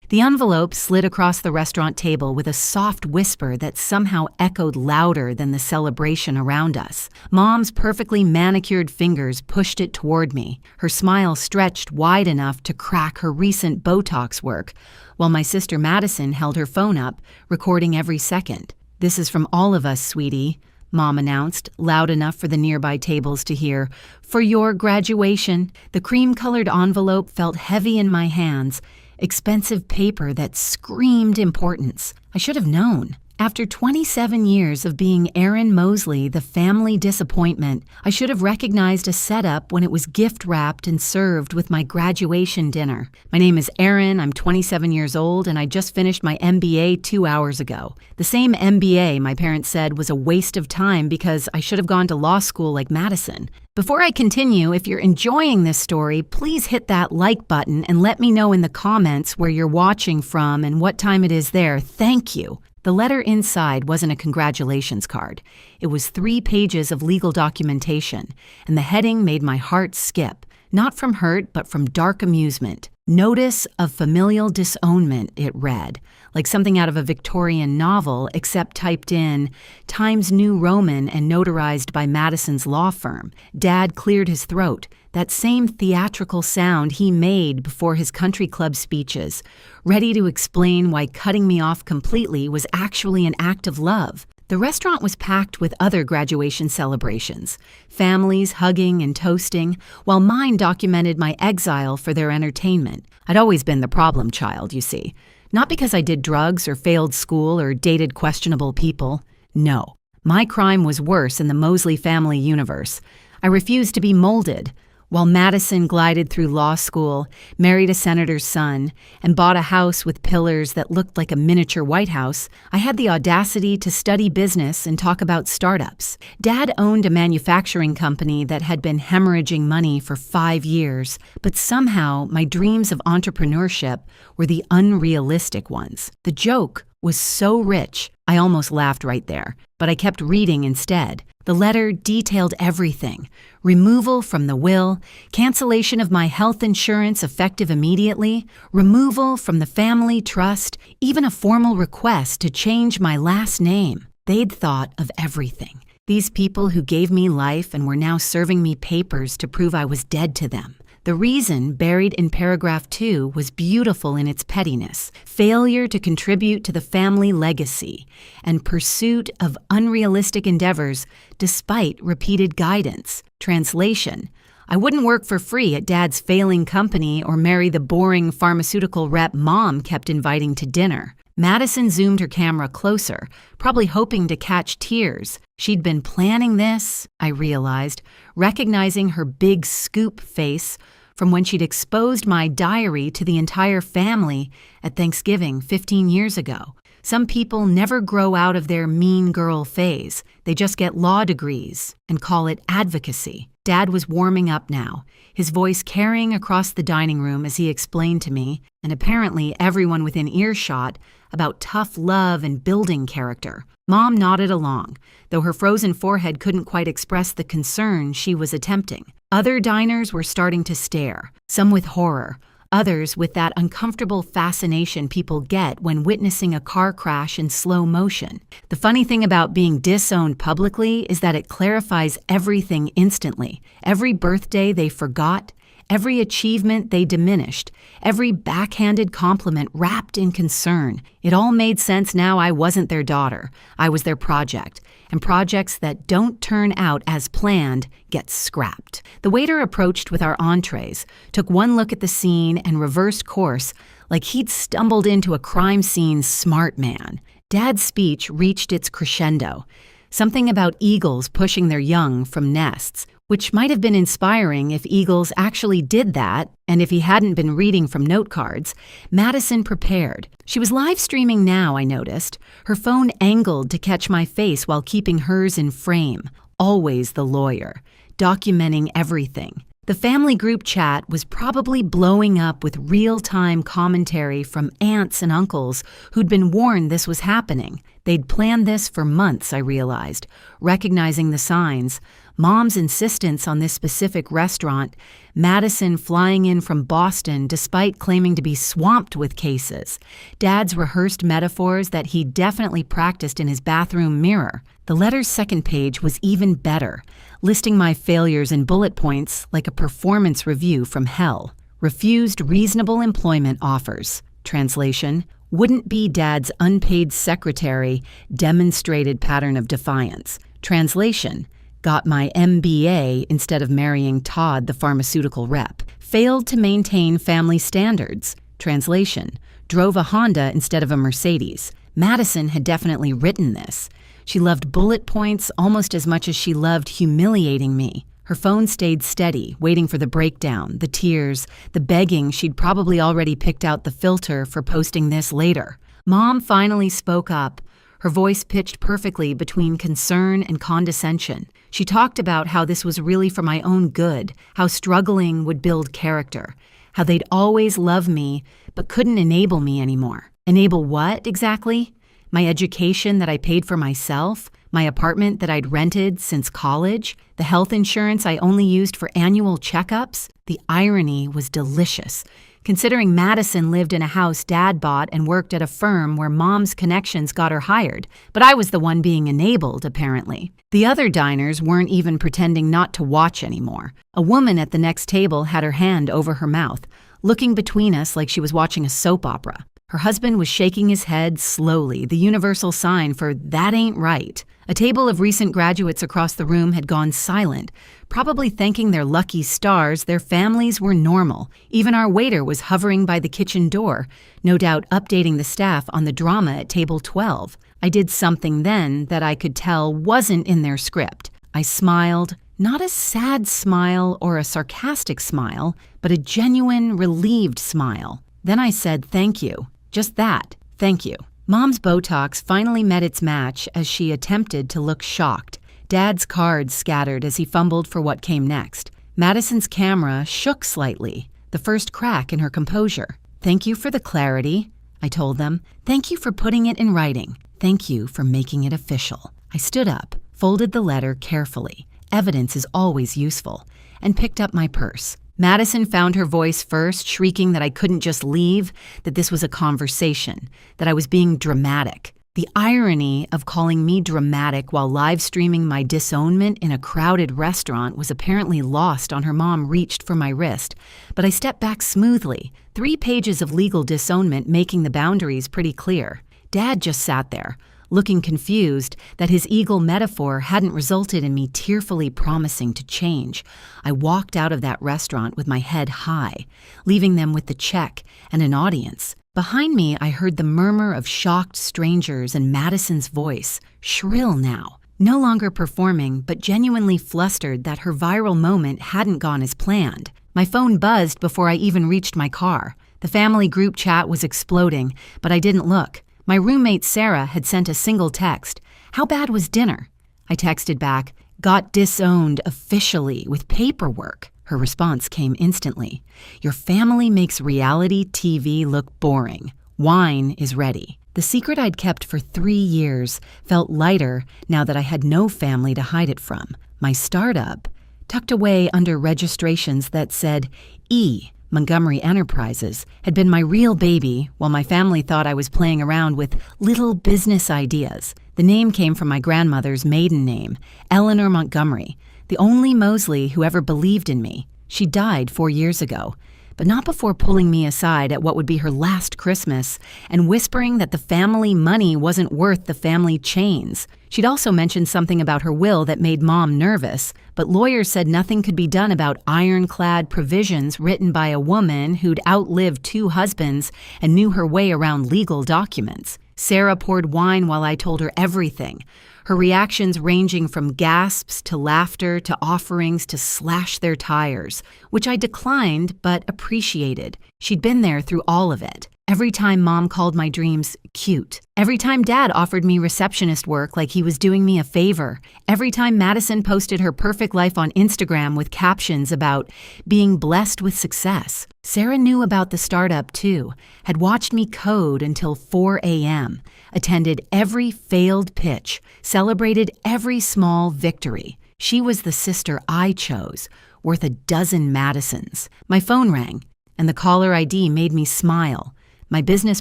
The envelope slid across the restaurant table with a soft whisper that somehow echoed louder than the celebration around us. Mom's perfectly manicured fingers pushed it toward me, her smile stretched wide enough to crack her recent Botox work, while my sister Madison held her phone up, recording every second. "This is from all of us, sweetie," Mom announced, loud enough for the nearby tables to hear. "For your graduation." The cream-colored envelope felt heavy in my hands, expensive paper that screamed importance. I should have known. After 27 years of being Erin Mosley, the family disappointment, I should have recognized a setup when it was gift-wrapped and served with my graduation dinner. "My name is Erin, I'm 27 years old, and I just finished my MBA 2 hours ago." The same MBA my parents said was a waste of time because I should have gone to law school like Madison. Before I continue, if you're enjoying this story, please hit that like button and let me know in the comments where you're watching from and what time it is there. Thank you. The letter inside wasn't a congratulations card. It was 3 pages of legal documentation, and the heading made my heart skip. Not from hurt, but from dark amusement. "Notice of familial disownment," it read, like something out of a Victorian novel, except typed in Times New Roman and notarized by Madison's law firm. Dad cleared his throat, that same theatrical sound he made before his country club speeches, ready to explain why cutting me off completely was actually an act of love. The restaurant was packed with other graduation celebrations, families hugging and toasting, while mine documented my exile for their entertainment. I'd always been the problem child, you see. Not because I did drugs or failed school or dated questionable people. No, my crime was worse in the Mosley family universe. I refused to be molded. While Madison glided through law school, married a senator's son, and bought a house with pillars that looked like a miniature White House, I had the audacity to study business and talk about startups. Dad owned a manufacturing company that had been hemorrhaging money for 5 years, but somehow my dreams of entrepreneurship were the unrealistic ones. The joke was so rich, I almost laughed right there, but I kept reading instead. The letter detailed everything: removal from the will, cancellation of my health insurance effective immediately, removal from the family trust, even a formal request to change my last name. They'd thought of everything. These people who gave me life and were now serving me papers to prove I was dead to them. The reason buried in paragraph 2 was beautiful in its pettiness: failure to contribute to the family legacy and pursuit of unrealistic endeavors despite repeated guidance. Translation: I wouldn't work for free at Dad's failing company or marry the boring pharmaceutical rep Mom kept inviting to dinner. Madison zoomed her camera closer, probably hoping to catch tears. She'd been planning this, I realized, recognizing her big scoop face from when she'd exposed my diary to the entire family at Thanksgiving 15 years ago. Some people never grow out of their mean girl phase. They just get law degrees and call it advocacy. Dad was warming up now, his voice carrying across the dining room as he explained to me, and apparently everyone within earshot, about tough love and building character. Mom nodded along, though her frozen forehead couldn't quite express the concern she was attempting. Other diners were starting to stare, some with horror, others with that uncomfortable fascination people get when witnessing a car crash in slow motion. The funny thing about being disowned publicly is that it clarifies everything instantly. Every birthday they forgot, every achievement they diminished, every backhanded compliment wrapped in concern. It all made sense now. I wasn't their daughter. I was their project. And projects that don't turn out as planned get scrapped. The waiter approached with our entrees, took one look at the scene, and reversed course like he'd stumbled into a crime scene smart man. Dad's speech reached its crescendo. Something about eagles pushing their young from nests, which might have been inspiring if eagles actually did that, and if he hadn't been reading from note cards. Madison prepared. She was live streaming now, I noticed, her phone angled to catch my face while keeping hers in frame. Always the lawyer, documenting everything. The family group chat was probably blowing up with real-time commentary from aunts and uncles who'd been warned this was happening. They'd planned this for months, I realized, recognizing the signs. Mom's insistence on this specific restaurant, Madison flying in from Boston despite claiming to be swamped with cases, Dad's rehearsed metaphors that he definitely practiced in his bathroom mirror. The letter's second page was even better, listing my failures in bullet points like a performance review from hell. Refused reasonable employment offers. Translation: wouldn't be Dad's unpaid secretary, demonstrated pattern of defiance. Translation: got my MBA instead of marrying Todd, the pharmaceutical rep. Failed to maintain family standards. Translation: drove a Honda instead of a Mercedes. Madison had definitely written this. She loved bullet points almost as much as she loved humiliating me. Her phone stayed steady, waiting for the breakdown, the tears, the begging she'd probably already picked out the filter for posting this later. Mom finally spoke up, her voice pitched perfectly between concern and condescension. She talked about how this was really for my own good, how struggling would build character, how they'd always love me but couldn't enable me anymore. Enable what, exactly? My education that I paid for myself? My apartment that I'd rented since college? The health insurance I only used for annual checkups? The irony was delicious, considering Madison lived in a house Dad bought and worked at a firm where Mom's connections got her hired, but I was the one being enabled, apparently. The other diners weren't even pretending not to watch anymore. A woman at the next table had her hand over her mouth, looking between us like she was watching a soap opera. Her husband was shaking his head slowly, the universal sign for "that ain't right." A table of recent graduates across the room had gone silent, probably thanking their lucky stars their families were normal. Even our waiter was hovering by the kitchen door, no doubt updating the staff on the drama at table 12. I did something then that I could tell wasn't in their script. I smiled, not a sad smile or a sarcastic smile, but a genuine, relieved smile. Then I said thank you. Just that, thank you. Mom's Botox finally met its match as she attempted to look shocked. Dad's cards scattered as he fumbled for what came next. Madison's camera shook slightly, the first crack in her composure. Thank you for the clarity, I told them. Thank you for putting it in writing. Thank you for making it official. I stood up, folded the letter carefully. Evidence is always useful, and picked up my purse. Madison found her voice first, shrieking that I couldn't just leave, that this was a conversation, that I was being dramatic. The irony of calling me dramatic while live streaming my disownment in a crowded restaurant was apparently lost on her. Mom reached for my wrist, but I stepped back smoothly, 3 pages of legal disownment making the boundaries pretty clear. Dad just sat there, looking confused that his eagle metaphor hadn't resulted in me tearfully promising to change. I walked out of that restaurant with my head high, leaving them with the check and an audience. Behind me, I heard the murmur of shocked strangers and Madison's voice, shrill now, no longer performing but genuinely flustered that her viral moment hadn't gone as planned. My phone buzzed before I even reached my car. The family group chat was exploding, but I didn't look. My roommate Sarah had sent a single text. How bad was dinner? I texted back, got disowned officially with paperwork. Her response came instantly. Your family makes reality TV look boring. Wine is ready. The secret I'd kept for 3 years felt lighter now that I had no family to hide it from. My startup, tucked away under registrations that said E. Montgomery Enterprises, had been my real baby while my family thought I was playing around with little business ideas. The name came from my grandmother's maiden name, Eleanor Montgomery, the only Mosley who ever believed in me. She died 4 years ago, but not before pulling me aside at what would be her last Christmas and whispering that the family money wasn't worth the family chains. She'd also mentioned something about her will that made Mom nervous, but lawyers said nothing could be done about ironclad provisions written by a woman who'd outlived 2 husbands and knew her way around legal documents. Sarah poured wine while I told her everything, her reactions ranging from gasps to laughter to offerings to slash their tires, which I declined but appreciated. She'd been there through all of it. Every time Mom called my dreams cute. Every time Dad offered me receptionist work like he was doing me a favor. Every time Madison posted her perfect life on Instagram with captions about being blessed with success. Sarah knew about the startup too, had watched me code until 4 a.m., attended every failed pitch, celebrated every small victory. She was the sister I chose, worth a dozen Madisons. My phone rang, and the caller ID made me smile. My business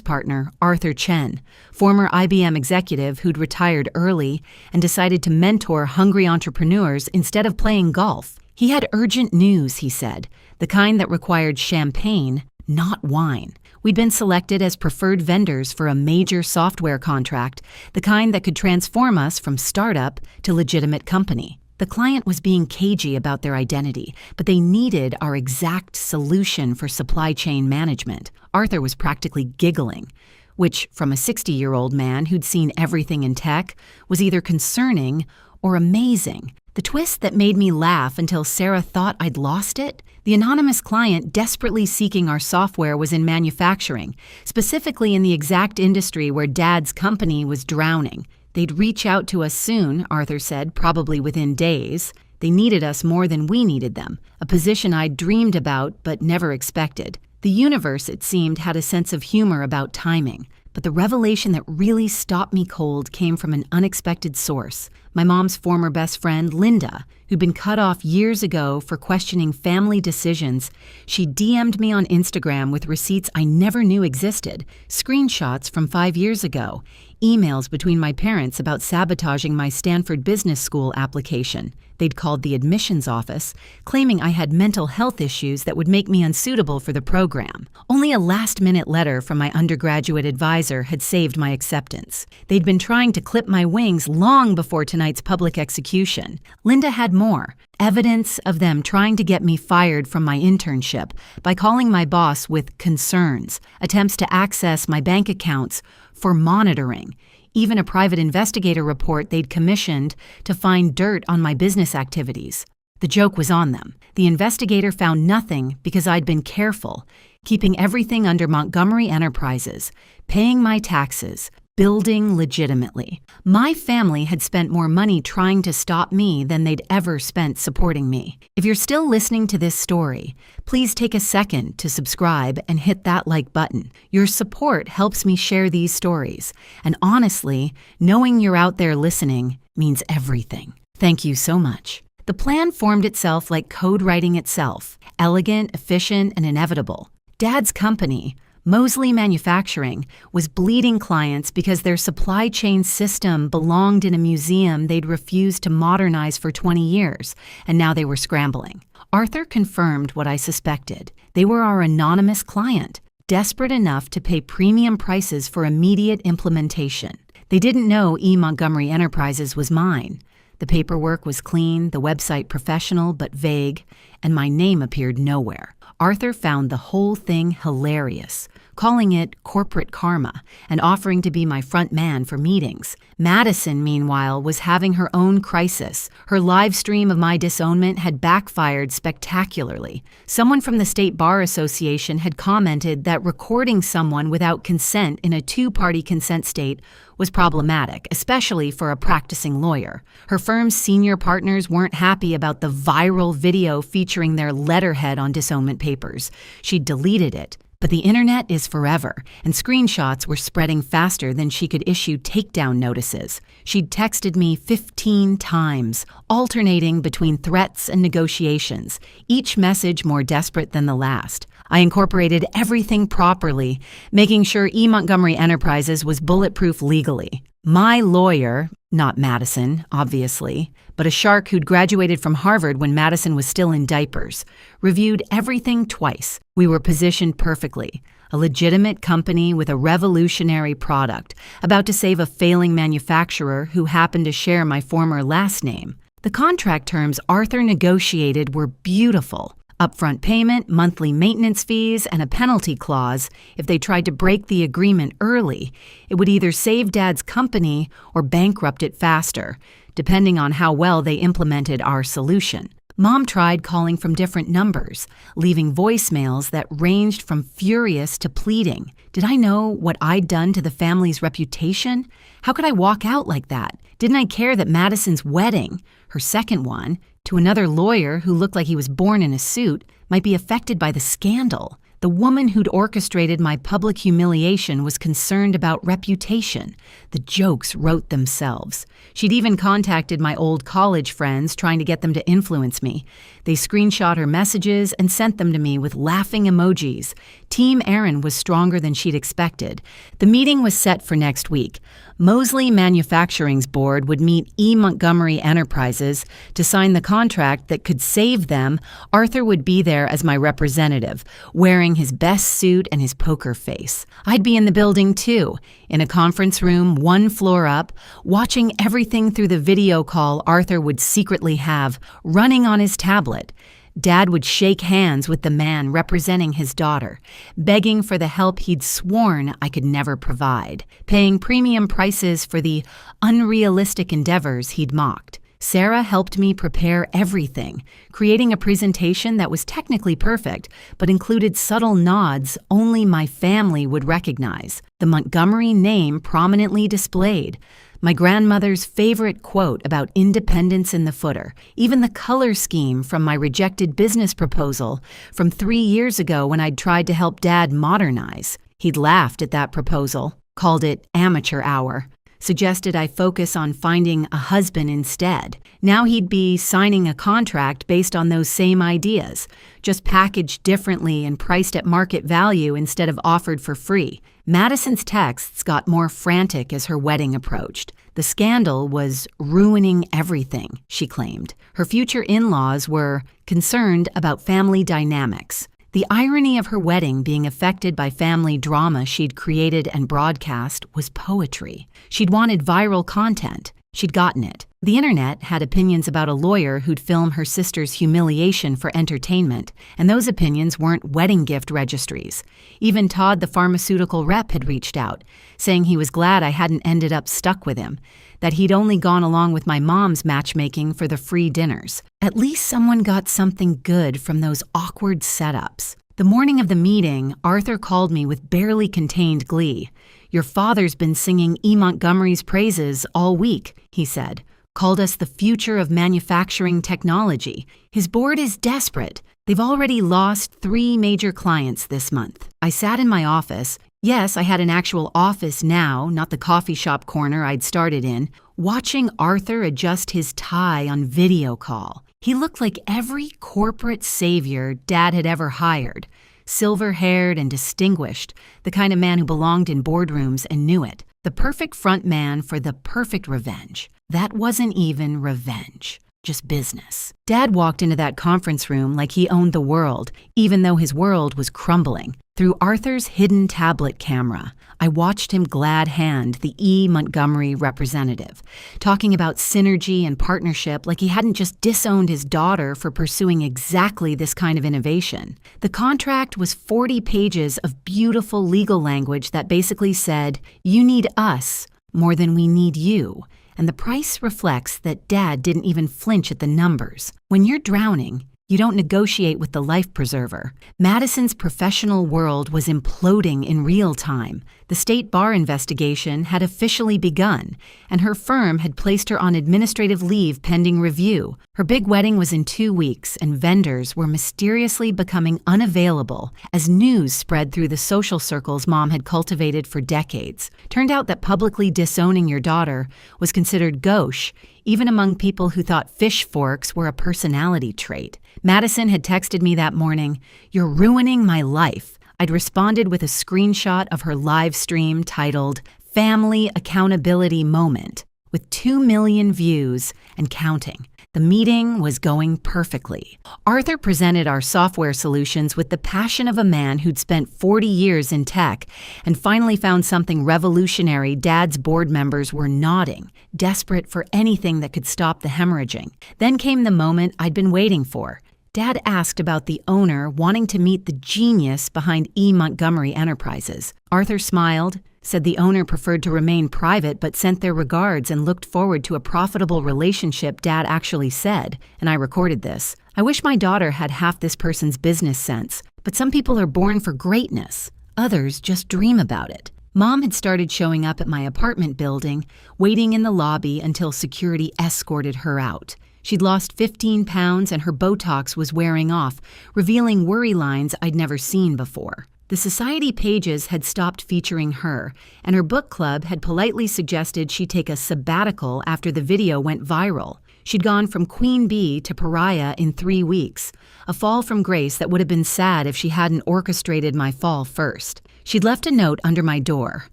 partner, Arthur Chen, former IBM executive who'd retired early and decided to mentor hungry entrepreneurs instead of playing golf. He had urgent news, he said, the kind that required champagne, not wine. We'd been selected as preferred vendors for a major software contract, the kind that could transform us from startup to legitimate company. The client was being cagey about their identity, but they needed our exact solution for supply chain management. Arthur was practically giggling, which, from a 60-year-old man who'd seen everything in tech, was either concerning or amazing. The twist that made me laugh until Sarah thought I'd lost it? The anonymous client desperately seeking our software was in manufacturing, specifically in the exact industry where Dad's company was drowning. They'd reach out to us soon, Arthur said, probably within days. They needed us more than we needed them, a position I'd dreamed about but never expected. The universe, it seemed, had a sense of humor about timing. But the revelation that really stopped me cold came from an unexpected source. My mom's former best friend, Linda, who'd been cut off years ago for questioning family decisions. She DM'd me on Instagram with receipts I never knew existed, screenshots from 5 years ago, emails between my parents about sabotaging my Stanford Business School application. They'd called the admissions office, claiming I had mental health issues that would make me unsuitable for the program. Only a last-minute letter from my undergraduate advisor had saved my acceptance. They'd been trying to clip my wings long before tonight's public execution. Linda had more, evidence of them trying to get me fired from my internship by calling my boss with concerns, attempts to access my bank accounts for monitoring, even a private investigator report they'd commissioned to find dirt on my business activities. The joke was on them. The investigator found nothing because I'd been careful, keeping everything under Montgomery Enterprises, paying my taxes, building legitimately. My family had spent more money trying to stop me than they'd ever spent supporting me. If you're still listening to this story, please take a second to subscribe and hit that like button. Your support helps me share these stories, and honestly, knowing you're out there listening means everything. Thank you so much. The plan formed itself like code writing itself, elegant, efficient, and inevitable. Dad's company, Mosley Manufacturing, was bleeding clients because their supply chain system belonged in a museum they'd refused to modernize for 20 years, and now they were scrambling. Arthur confirmed what I suspected. They were our anonymous client, desperate enough to pay premium prices for immediate implementation. They didn't know E. Montgomery Enterprises was mine. The paperwork was clean, the website professional but vague, and my name appeared nowhere. Arthur found the whole thing hilarious, calling it corporate karma and offering to be my front man for meetings. Madison, meanwhile, was having her own crisis. Her live stream of my disownment had backfired spectacularly. Someone from the State Bar Association had commented that recording someone without consent in a two-party consent state was problematic, especially for a practicing lawyer. Her firm's senior partners weren't happy about the viral video featuring their letterhead on disownment papers. She deleted it. But the internet is forever, and screenshots were spreading faster than she could issue takedown notices. She'd texted me 15 times, alternating between threats and negotiations, each message more desperate than the last. I incorporated everything properly, making sure E. Montgomery Enterprises was bulletproof legally. My lawyer, not Madison, obviously, but a shark who'd graduated from Harvard when Madison was still in diapers, reviewed everything twice. We were positioned perfectly. A legitimate company with a revolutionary product, about to save a failing manufacturer who happened to share my former last name. The contract terms Arthur negotiated were beautiful. Upfront payment, monthly maintenance fees, and a penalty clause. If they tried to break the agreement early, it would either save Dad's company or bankrupt it faster, depending on how well they implemented our solution. Mom tried calling from different numbers, leaving voicemails that ranged from furious to pleading. Did I know what I'd done to the family's reputation? How could I walk out like that? Didn't I care that Madison's wedding, her second one, to another lawyer who looked like he was born in a suit, might be affected by the scandal? The woman who'd orchestrated my public humiliation was concerned about reputation. The jokes wrote themselves. She'd even contacted my old college friends, trying to get them to influence me. They screenshot her messages and sent them to me with laughing emojis. Team Aaron was stronger than she'd expected. The meeting was set for next week. Mosley Manufacturing's board would meet E. Montgomery Enterprises to sign the contract that could save them. Arthur would be there as my representative, wearing his best suit and his poker face. I'd be in the building too, in a conference room 1 floor up, watching everything through the video call Arthur would secretly have running on his tablet. Dad would shake hands with the man representing his daughter, begging for the help he'd sworn I could never provide, paying premium prices for the unrealistic endeavors he'd mocked. Sarah helped me prepare everything, creating a presentation that was technically perfect, but included subtle nods only my family would recognize. The Montgomery name prominently displayed. My grandmother's favorite quote about independence in the footer, even the color scheme from my rejected business proposal from 3 years ago when I'd tried to help Dad modernize. He'd laughed at that proposal, called it amateur hour, suggested I focus on finding a husband instead. Now he'd be signing a contract based on those same ideas, just packaged differently and priced at market value instead of offered for free. Madison's texts got more frantic as her wedding approached. The scandal was ruining everything, she claimed. Her future in-laws were concerned about family dynamics. The irony of her wedding being affected by family drama she'd created and broadcast was poetry. She'd wanted viral content. She'd gotten it. The internet had opinions about a lawyer who'd film her sister's humiliation for entertainment, and those opinions weren't wedding gift registries. Even Todd, the pharmaceutical rep, had reached out, saying he was glad I hadn't ended up stuck with him, that he'd only gone along with my mom's matchmaking for the free dinners. At least someone got something good from those awkward setups. The morning of the meeting, Arthur called me with barely contained glee. "Your father's been singing E. Montgomery's praises all week," he said. "Called us the future of manufacturing technology. His board is desperate. They've already lost 3 major clients this month." I sat in my office. Yes, I had an actual office now, not the coffee shop corner I'd started in, watching Arthur adjust his tie on video call. He looked like every corporate savior Dad had ever hired. Silver-haired and distinguished, the kind of man who belonged in boardrooms and knew it. The perfect front man for the perfect revenge. That wasn't even revenge, just business. Dad walked into that conference room like he owned the world, even though his world was crumbling. Through Arthur's hidden tablet camera, I watched him glad hand the E. Montgomery representative, talking about synergy and partnership like he hadn't just disowned his daughter for pursuing exactly this kind of innovation. The contract was 40 pages of beautiful legal language that basically said, "You need us more than we need you." And the price reflects that Dad didn't even flinch at the numbers. When you're drowning, you don't negotiate with the life preserver. Madison's professional world was imploding in real time. The state bar investigation had officially begun, and her firm had placed her on administrative leave pending review. Her big wedding was in 2 weeks, and vendors were mysteriously becoming unavailable as news spread through the social circles Mom had cultivated for decades. Turned out that publicly disowning your daughter was considered gauche, even among people who thought fish forks were a personality trait. Madison had texted me that morning, "You're ruining my life." I'd responded with a screenshot of her live stream titled Family Accountability Moment, with 2 million views and counting. The meeting was going perfectly. Arthur presented our software solutions with the passion of a man who'd spent 40 years in tech and finally found something revolutionary. Dad's board members were nodding, desperate for anything that could stop the hemorrhaging. Then came the moment I'd been waiting for. Dad asked about the owner wanting to meet the genius behind E. Montgomery Enterprises. Arthur smiled, said the owner preferred to remain private but sent their regards and looked forward to a profitable relationship. Dad actually said, and I recorded this, "I wish my daughter had half this person's business sense, but some people are born for greatness. Others just dream about it." Mom had started showing up at my apartment building, waiting in the lobby until security escorted her out. She'd lost 15 pounds and her Botox was wearing off, revealing worry lines I'd never seen before. The society pages had stopped featuring her, and her book club had politely suggested she take a sabbatical after the video went viral. She'd gone from queen bee to pariah in 3 weeks, a fall from grace that would have been sad if she hadn't orchestrated my fall first. She'd left a note under my door,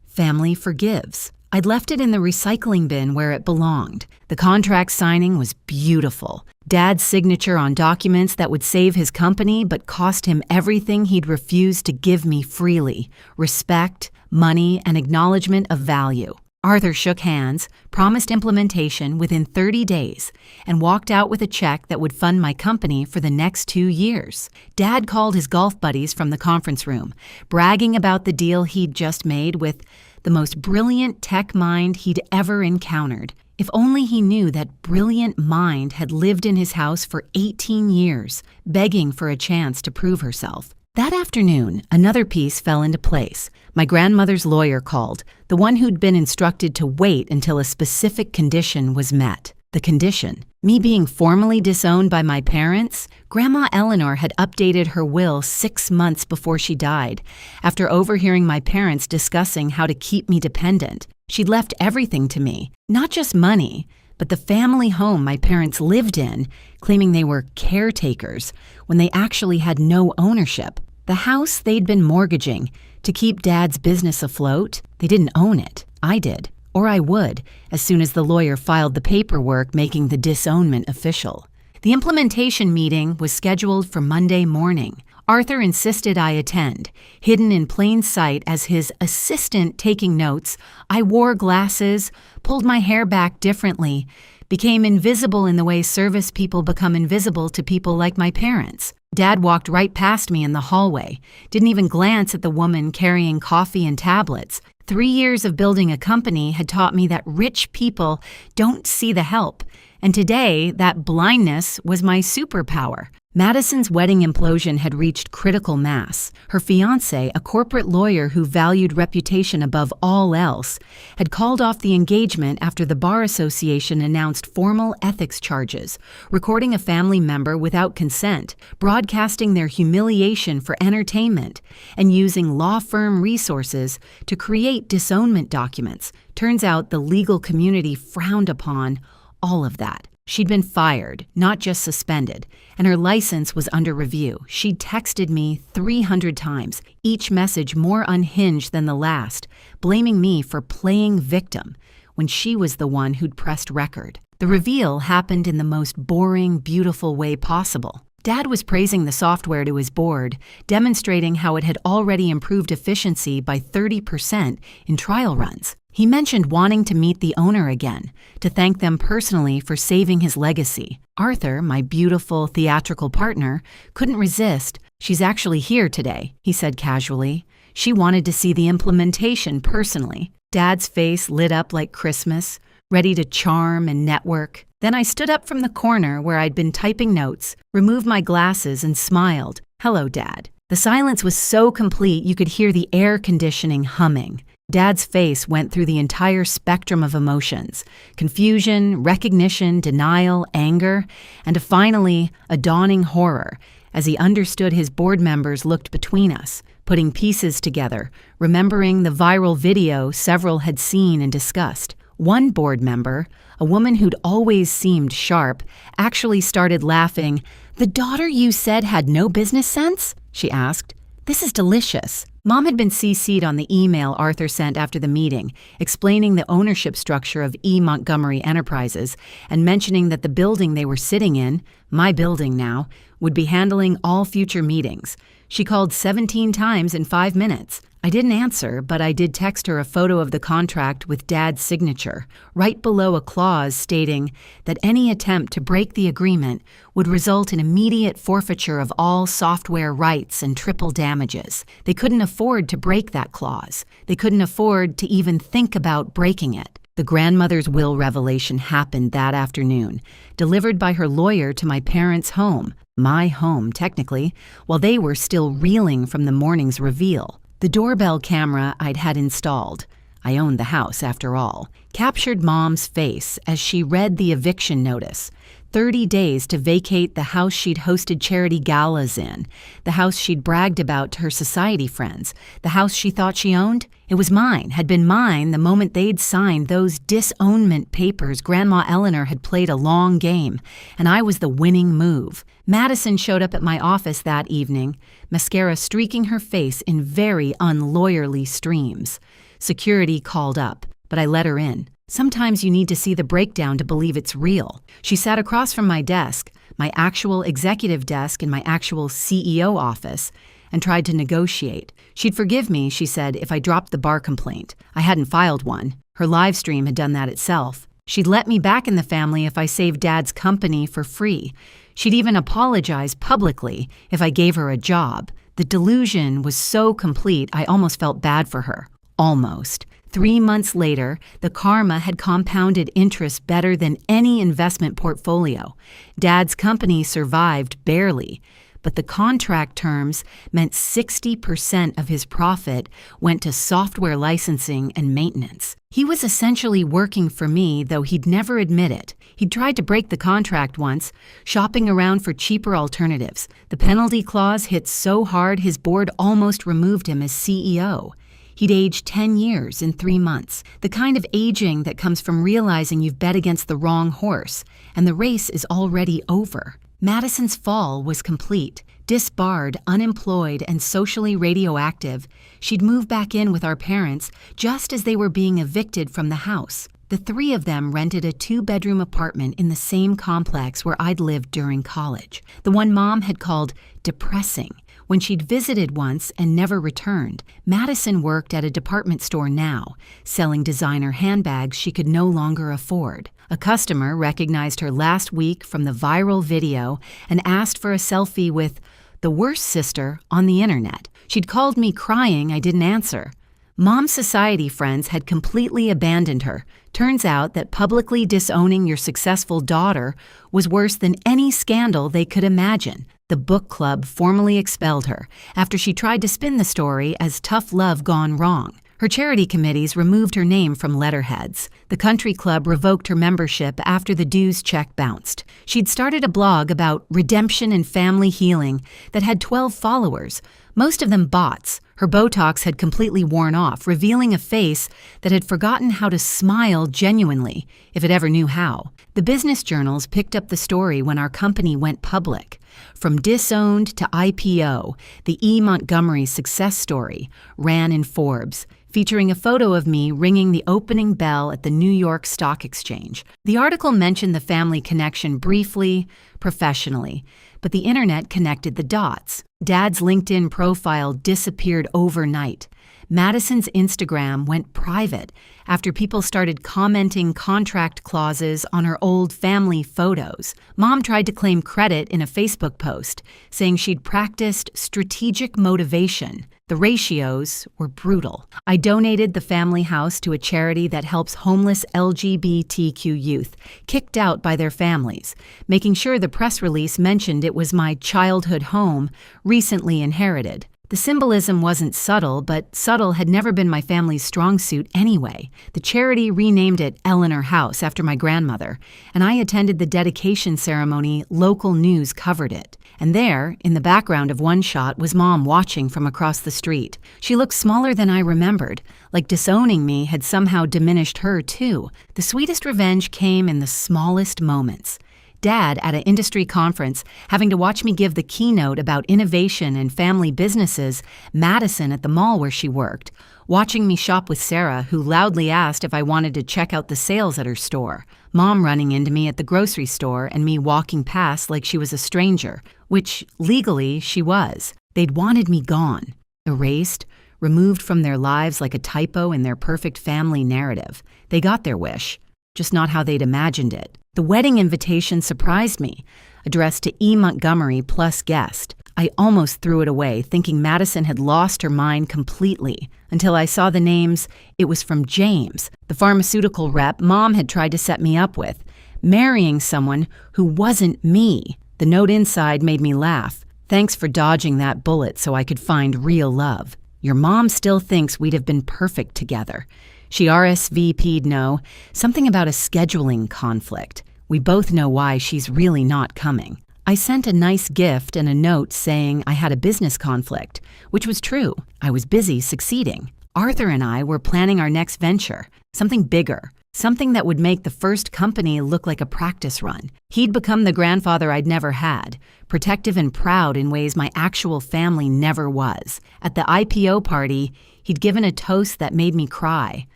"Family forgives." I'd left it in the recycling bin where it belonged. The contract signing was beautiful. Dad's signature on documents that would save his company but cost him everything he'd refused to give me freely: respect, money, and acknowledgement of value. Arthur shook hands, promised implementation within 30 days, and walked out with a check that would fund my company for the next 2 years. Dad called his golf buddies from the conference room, bragging about the deal he'd just made with the most brilliant tech mind he'd ever encountered. If only he knew that brilliant mind had lived in his house for 18 years, begging for a chance to prove herself. That afternoon, another piece fell into place. My grandmother's lawyer called, the one who'd been instructed to wait until a specific condition was met. The condition? Me being formally disowned by my parents? Grandma Eleanor had updated her will 6 months before she died, after overhearing my parents discussing how to keep me dependent. She'd left everything to me, not just money, but the family home my parents lived in, claiming they were caretakers when they actually had no ownership. The house they'd been mortgaging to keep Dad's business afloat, they didn't own it. I did. Or I would, as soon as the lawyer filed the paperwork making the disownment official. The implementation meeting was scheduled for Monday morning. Arthur insisted I attend. Hidden in plain sight as his assistant taking notes, I wore glasses, pulled my hair back differently, became invisible in the way service people become invisible to people like my parents. Dad walked right past me in the hallway, didn't even glance at the woman carrying coffee and tablets. 3 years of building a company had taught me that rich people don't see the help, and today that blindness was my superpower. Madison's wedding implosion had reached critical mass. Her fiancé, a corporate lawyer who valued reputation above all else, had called off the engagement after the Bar Association announced formal ethics charges, recording a family member without consent, broadcasting their humiliation for entertainment, and using law firm resources to create disownment documents. Turns out the legal community frowned upon all of that. She'd been fired, not just suspended, and her license was under review. She'd texted me 300 times, each message more unhinged than the last, blaming me for playing victim when she was the one who'd pressed record. The reveal happened in the most boring, beautiful way possible. Dad was praising the software to his board, demonstrating how it had already improved efficiency by 30% in trial runs. He mentioned wanting to meet the owner again, to thank them personally for saving his legacy. Arthur, my beautiful theatrical partner, couldn't resist. "She's actually here today," he said casually. She wanted to see the implementation personally. Dad's face lit up like Christmas, ready to charm and network. Then I stood up from the corner where I'd been typing notes, removed my glasses, and smiled. "Hello, Dad." The silence was so complete you could hear the air conditioning humming. Dad's face went through the entire spectrum of emotions: confusion, recognition, denial, anger, and finally a dawning horror as he understood his board members looked between us, putting pieces together, remembering the viral video several had seen and discussed. One board member, a woman who'd always seemed sharp, actually started laughing. "The daughter you said had no business sense?" she asked. "This is delicious." Mom had been CC'd on the email Arthur sent after the meeting, explaining the ownership structure of E. Montgomery Enterprises and mentioning that the building they were sitting in, my building now, would be handling all future meetings. She called 17 times in 5 minutes. I didn't answer, but I did text her a photo of the contract with Dad's signature, right below a clause stating that any attempt to break the agreement would result in immediate forfeiture of all software rights and triple damages. They couldn't afford to break that clause. They couldn't afford to even think about breaking it. The grandmother's will revelation happened that afternoon, delivered by her lawyer to my parents' home, my home technically, while they were still reeling from the morning's reveal. The doorbell camera I'd had installed, I owned the house after all, captured Mom's face as she read the eviction notice. 30 days to vacate the house she'd hosted charity galas in, the house she'd bragged about to her society friends, the house she thought she owned. It was mine, had been mine the moment they'd signed those disownment papers. Grandma Eleanor had played a long game, and I was the winning move. Madison showed up at my office that evening, mascara streaking her face in very unlawyerly streams. Security called up, but I let her in. Sometimes you need to see the breakdown to believe it's real. She sat across from my desk, my actual executive desk in my actual CEO office, and tried to negotiate. She'd forgive me, she said, if I dropped the bar complaint. I hadn't filed one. Her live stream had done that itself. She'd let me back in the family if I saved Dad's company for free. She'd even apologize publicly if I gave her a job. The delusion was so complete I almost felt bad for her. Almost. 3 months later, the karma had compounded interest better than any investment portfolio. Dad's company survived barely, but the contract terms meant 60% of his profit went to software licensing and maintenance. He was essentially working for me, though he'd never admit it. He'd tried to break the contract once, shopping around for cheaper alternatives. The penalty clause hit so hard his board almost removed him as CEO. He'd aged 10 years in 3 months, the kind of aging that comes from realizing you've bet against the wrong horse, and the race is already over. Madison's fall was complete. Disbarred, unemployed, and socially radioactive, she'd moved back in with our parents just as they were being evicted from the house. The 3 of them rented a 2-bedroom apartment in the same complex where I'd lived during college, the one Mom had called depressing. When she'd visited once and never returned, Madison worked at a department store now, selling designer handbags she could no longer afford. A customer recognized her last week from the viral video and asked for a selfie with the worst sister on the internet. She'd called me crying I didn't answer. Mom's society friends had completely abandoned her. Turns out that publicly disowning your successful daughter was worse than any scandal they could imagine. The book club formally expelled her after she tried to spin the story as tough love gone wrong. Her charity committees removed her name from letterheads. The country club revoked her membership after the dues check bounced. She'd started a blog about redemption and family healing that had 12 followers, most of them bots. Her Botox had completely worn off, revealing a face that had forgotten how to smile genuinely, if it ever knew how. The business journals picked up the story when our company went public. From disowned to IPO, the E. Montgomery success story ran in Forbes, featuring a photo of me ringing the opening bell at the New York Stock Exchange. The article mentioned the family connection briefly, professionally, but the internet connected the dots. Dad's LinkedIn profile disappeared overnight. Madison's Instagram went private after people started commenting contract clauses on her old family photos. Mom tried to claim credit in a Facebook post, saying she'd practiced strategic motivation. The ratios were brutal. I donated the family house to a charity that helps homeless LGBTQ youth, kicked out by their families, making sure the press release mentioned it was my childhood home, recently inherited. The symbolism wasn't subtle, but subtle had never been my family's strong suit anyway. The charity renamed it Eleanor House after my grandmother, and I attended the dedication ceremony. Local news covered it. And there, in the background of one shot, was Mom watching from across the street. She looked smaller than I remembered, like disowning me had somehow diminished her too. The sweetest revenge came in the smallest moments. Dad at an industry conference, having to watch me give the keynote about innovation and family businesses, Madison at the mall where she worked, watching me shop with Sarah, who loudly asked if I wanted to check out the sales at her store, Mom running into me at the grocery store and me walking past like she was a stranger, which legally she was. They'd wanted me gone, erased, removed from their lives like a typo in their perfect family narrative. They got their wish, just not how they'd imagined it. The wedding invitation surprised me, addressed to E. Montgomery plus guest. I almost threw it away, thinking Madison had lost her mind completely, until I saw the names. It was from James, the pharmaceutical rep Mom had tried to set me up with, marrying someone who wasn't me. The note inside made me laugh. Thanks for dodging that bullet so I could find real love. Your mom still thinks we'd have been perfect together. She RSVP'd something about a scheduling conflict. We both know why she's really not coming. I sent a nice gift and a note saying I had a business conflict, which was true. I was busy succeeding. Arthur and I were planning our next venture, something bigger, something that would make the first company look like a practice run. He'd become the grandfather I'd never had, protective and proud in ways my actual family never was. At the IPO party, he'd given a toast that made me cry,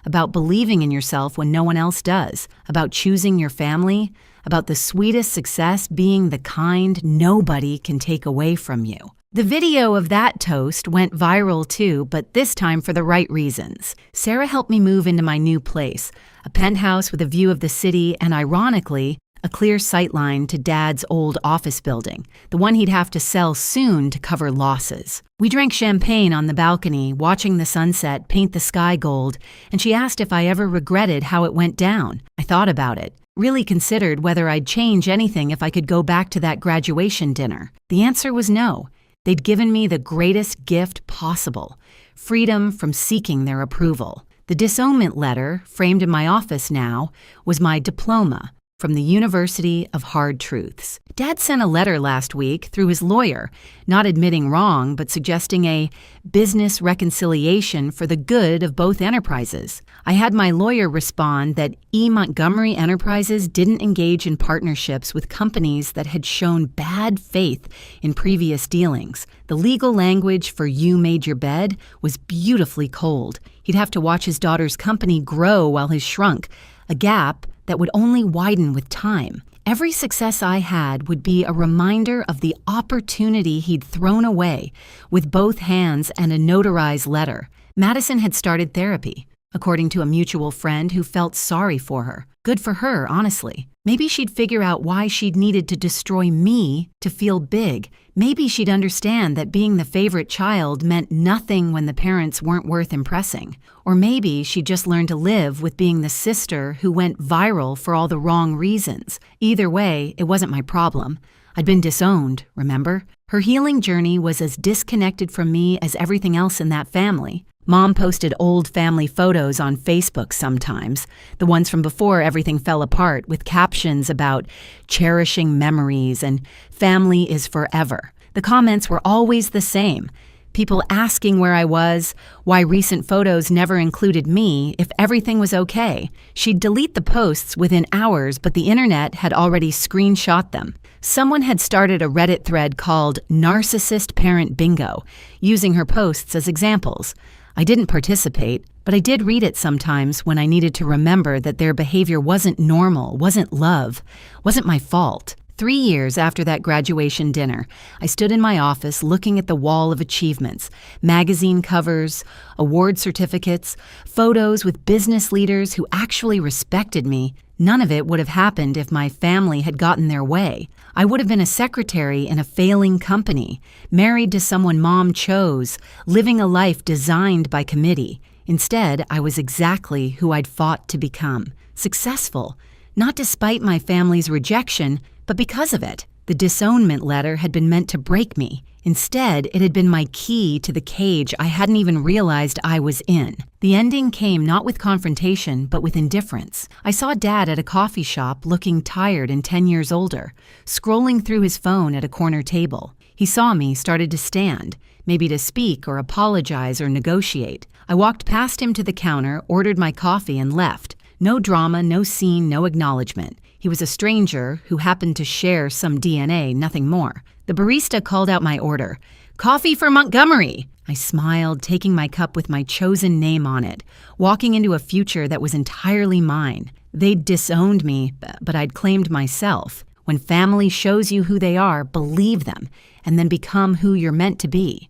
about believing in yourself when no one else does, about choosing your family, about the sweetest success being the kind nobody can take away from you. The video of that toast went viral too, but this time for the right reasons. Sarah helped me move into my new place, a penthouse with a view of the city and, ironically, a clear sightline to Dad's old office building, the one he'd have to sell soon to cover losses. We drank champagne on the balcony, watching the sunset paint the sky gold, and she asked if I ever regretted how it went down. I thought about it, really considered whether I'd change anything if I could go back to that graduation dinner. The answer was no. They'd given me the greatest gift possible, freedom from seeking their approval. The disownment letter, framed in my office now, was my diploma from the University of Hard Truths. Dad sent a letter last week through his lawyer, not admitting wrong, but suggesting a business reconciliation for the good of both enterprises. I had my lawyer respond that E. Montgomery Enterprises didn't engage in partnerships with companies that had shown bad faith in previous dealings. The legal language for "you made your bed" was beautifully cold. He'd have to watch his daughter's company grow while his shrunk, a gap that would only widen with time. Every success I had would be a reminder of the opportunity he'd thrown away with both hands and a notarized letter. Madison had started therapy, according to a mutual friend who felt sorry for her. Good for her, honestly. Maybe she'd figure out why she'd needed to destroy me to feel big. Maybe she'd understand that being the favorite child meant nothing when the parents weren't worth impressing. Or maybe she'd just learned to live with being the sister who went viral for all the wrong reasons. Either way, it wasn't my problem. I'd been disowned, remember? Her healing journey was as disconnected from me as everything else in that family. Mom posted old family photos on Facebook sometimes, the ones from before everything fell apart, with captions about cherishing memories and family is forever. The comments were always the same. People asking where I was, why recent photos never included me, if everything was okay. She'd delete the posts within hours, but the internet had already screenshot them. Someone had started a Reddit thread called Narcissist Parent Bingo, using her posts as examples. I didn't participate, but I did read it sometimes when I needed to remember that their behavior wasn't normal, wasn't love, wasn't my fault. 3 years after that graduation dinner, I stood in my office looking at the wall of achievements, magazine covers, award certificates, photos with business leaders who actually respected me. None of it would have happened if my family had gotten their way. I would have been a secretary in a failing company, married to someone Mom chose, living a life designed by committee. Instead, I was exactly who I'd fought to become, successful, not despite my family's rejection, but because of it. The disownment letter had been meant to break me. Instead, it had been my key to the cage I hadn't even realized I was in. The ending came not with confrontation, but with indifference. I saw Dad at a coffee shop looking tired and 10 years older, scrolling through his phone at a corner table. He saw me, started to stand, maybe to speak or apologize or negotiate. I walked past him to the counter, ordered my coffee, and left. No drama, no scene, no acknowledgement. He was a stranger who happened to share some DNA, nothing more. The barista called out my order. "Coffee for Montgomery!" I smiled, taking my cup with my chosen name on it, walking into a future that was entirely mine. They'd disowned me, but I'd claimed myself. When family shows you who they are, believe them, and then become who you're meant to be.